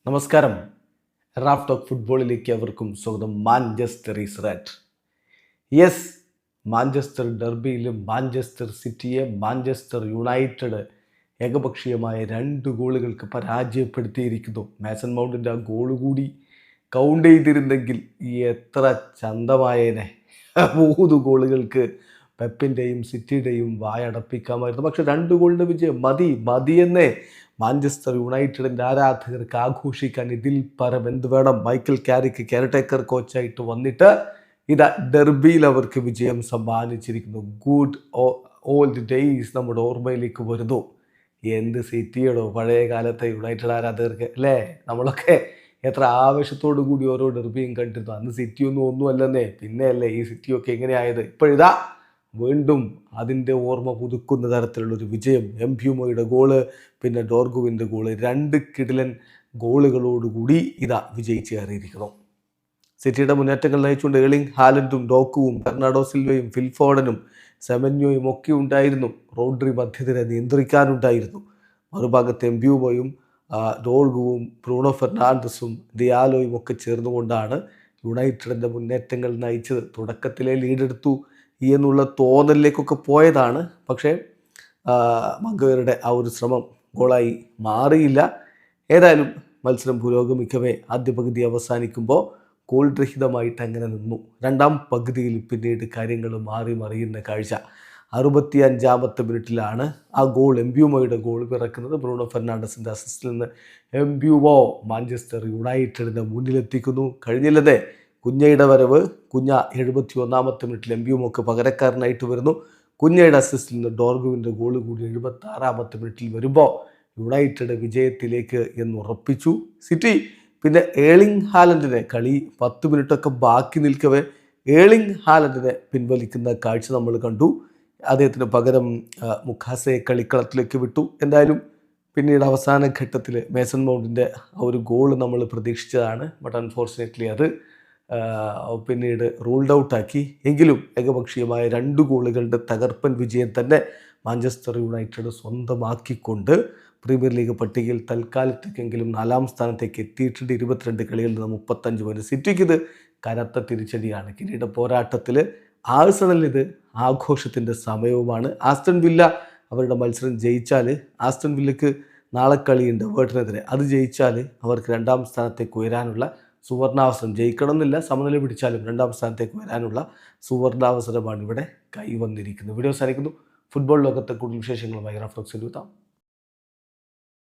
നമസ്കാരം. Raf talk ഫുട്ബോളിലേക്ക് അവർക്കും സ്വാഗതം. Manchester is red. Yes, Manchester ഡെർബിയിൽ മാഞ്ചസ്റ്റർ സിറ്റിയെ മാഞ്ചസ്റ്റർ യുണൈറ്റഡ് ഏകപക്ഷീയമായ 2 ഗോളുകൾക്ക് പരാജയപ്പെടുത്തിയിരിക്കുന്നു. മേസൺ മൗണ്ടിൻ്റെ ആ ഗോൾ കൂടി കൗണ്ട് ചെയ്തിരുന്നെങ്കിൽ എത്ര ചന്തമായേനെ. 3 ഗോളുകൾക്ക് പെപ്പിൻ്റെയും സിറ്റിയുടെയും വായടപ്പിക്കാമായിരുന്നു. പക്ഷെ 2 ഗോളിൻ്റെ വിജയം മതിയെന്നേ മാഞ്ചസ്റ്റർ യുണൈറ്റഡിൻ്റെ ആരാധകർക്ക് ആഘോഷിക്കാൻ ഇതിൽ പരം എന്ത് വേണം. മൈക്കൽ കാരിക്ക് കെയർടേക്കർ കോച്ചായിട്ട് വന്നിട്ട് ഇതാ ഡെർബിയിൽ അവർക്ക് വിജയം സമ്മാനിച്ചിരിക്കുന്നു. ഗുഡ് ഓൾഡ് ഡേയ്സ് നമ്മുടെ ഓർമ്മയിലേക്ക് വരുന്നു. എന്ത് സിറ്റിയുടെ പഴയ കാലത്തെ യുണൈറ്റഡ് ആരാധകർക്ക് അല്ലേ. നമ്മളൊക്കെ എത്ര ആവേശത്തോടു കൂടി ഓരോ ഡെർബിയും കണ്ടിരുന്നു. അന്ന് സിറ്റിയൊന്നും അല്ലെന്നേ. പിന്നെയല്ലേ ഈ സിറ്റിയൊക്കെ എങ്ങനെയായത്. ഇപ്പോഴിതാ വീണ്ടും അതിൻ്റെ ഓർമ്മ പുതുക്കുന്ന തരത്തിലുള്ളൊരു വിജയം. എംബ്യൂമോയുടെ ഗോള്, പിന്നെ ഡോർഗുവിൻ്റെ ഗോള്, 2 കിടിലൻ ഗോളുകളോടുകൂടി ഇതാ വിജയിച്ച് കയറിയിരിക്കുന്നു. സിറ്റിയുടെ മുന്നേറ്റങ്ങൾ നയിച്ചുകൊണ്ട് ഏർലിംഗ് ഹാലൻഡും ഡോക്കുവും ബെർണാഡോ സിൽവയും ഫിൽഫോഡനും സെമന്യോയും ഒക്കെ ഉണ്ടായിരുന്നു. റോഡ്രി മധ്യത്തിനെ നിയന്ത്രിക്കാനുണ്ടായിരുന്നു. മറുഭാഗത്ത് എംബ്യൂമോയും ഡോർഗുവും ബ്രൂണോ ഫെർണാണ്ടസും ഡിയാലോയും ഒക്കെ ചേർന്നുകൊണ്ടാണ് യുണൈറ്റഡിൻ്റെ മുന്നേറ്റങ്ങൾ നയിച്ചത്. തുടക്കത്തിലെ ലീഡെടുത്തു എന്നുള്ള തോന്നലിലേക്കൊക്കെ പോയതാണ്. പക്ഷേ മഗ്വയറുടെ ആ ഒരു ശ്രമം ഗോളായി മാറിയില്ല. ഏതായാലും മത്സരം പുരോഗമിക്കവേ ആദ്യ പകുതി അവസാനിക്കുമ്പോൾ ഗോൾ രഹിതമായിട്ട് അങ്ങനെ നിന്നു. രണ്ടാം പകുതിയിൽ പിന്നീട് കാര്യങ്ങൾ മറിയുന്ന കാഴ്ച. 65-ാമത്തെ മിനിറ്റിലാണ് ആ ഗോൾ, എംബ്യൂമോയുടെ ഗോൾ പിറക്കുന്നത്. ബ്രൂണോ ഫെർണാണ്ടസിൻ്റെ അസിസ്റ്റിൽ നിന്ന് എംബ്യൂമോ മാഞ്ചസ്റ്റർ യുണൈറ്റഡിനെ മുന്നിലെത്തിക്കുന്നു. കഴിഞ്ഞില്ലതേ കുഞ്ഞയുടെ വരവ്. കുഞ്ഞ 71-ാമത്തെ മിനിറ്റിൽ എംബ്യൂമോക്ക് പകരക്കാരനായിട്ട് വരുന്നു. കുഞ്ഞയുടെ അസിസ്റ്റിൽ നിന്ന് ഡോർഗുവിൻ്റെ ഗോൾ കൂടി 76-ാമത്തെ മിനിറ്റിൽ വരുമ്പോൾ യുണൈറ്റഡ് വിജയത്തിലേക്ക് എന്നുറപ്പിച്ചു സിറ്റി. പിന്നെ ഏർലിംഗ് ഹാലൻഡിനെ കളി 10 മിനിറ്റൊക്കെ ബാക്കി നിൽക്കവേ ഏർലിംഗ് ഹാലൻഡിനെ പിൻവലിക്കുന്ന കാഴ്ച നമ്മൾ കണ്ടു. അദ്ദേഹത്തിന് പകരം മുഖാസയെ കളിക്കളത്തിലേക്ക് വിട്ടു. എന്തായാലും പിന്നീട് അവസാന ഘട്ടത്തിൽ മേസൺ മൗണ്ടിൻ്റെ ആ ഒരു ഗോൾ നമ്മൾ പ്രതീക്ഷിച്ചതാണ്. ബട്ട് അൺഫോർച്ചുനേറ്റ്ലി അത് പിന്നീട് റൂൾഡ് ഔട്ടാക്കി. എങ്കിലും ഏകപക്ഷീയമായ 2 ഗോളുകളുടെ തകർപ്പൻ വിജയം തന്നെ മാഞ്ചസ്റ്റർ യുണൈറ്റഡ് സ്വന്തമാക്കിക്കൊണ്ട് പ്രീമിയർ ലീഗ് പട്ടികയിൽ തൽക്കാലത്തേക്കെങ്കിലും 4-ാം സ്ഥാനത്തേക്ക് എത്തിയിട്ടുണ്ട്. 22 കളികളിൽ നിന്ന് 35 പോയിന്റ്. സിറ്റിക്ക് ഇത് കനത്ത തിരിച്ചടിയാണ്. കിരീട പോരാട്ടത്തിൽ ആഴ്സണലിന് ഇത് ആഘോഷത്തിൻ്റെ സമയവുമാണ്. ആസ്റ്റൺ വില്ല അവരുടെ മത്സരം ജയിച്ചാൽ, ആസ്റ്റൺ വില്ലയ്ക്ക് നാളെ കളിയുണ്ട് എവേർട്ടനെതിരെ. അത് ജയിച്ചാൽ അവർക്ക് 2-ാം സ്ഥാനത്തേക്ക് ഉയരാനുള്ള സുവർണാവസരം, ജയിക്കണമെന്നില്ല, സമനില പിടിച്ചാലും 2-ാം സ്ഥാനത്തേക്ക് വരാനുള്ള സുവർണാവസരമാണ് ഇവിടെ കൈവന്നിരിക്കുന്നത്. വീഡിയോ അവസാനിക്കുന്നു. ഫുട്ബോൾ ലോകത്തെ കൂടുതൽ വിശേഷങ്ങളുമായി റാഫ് ടോക്സിൽ എത്താം.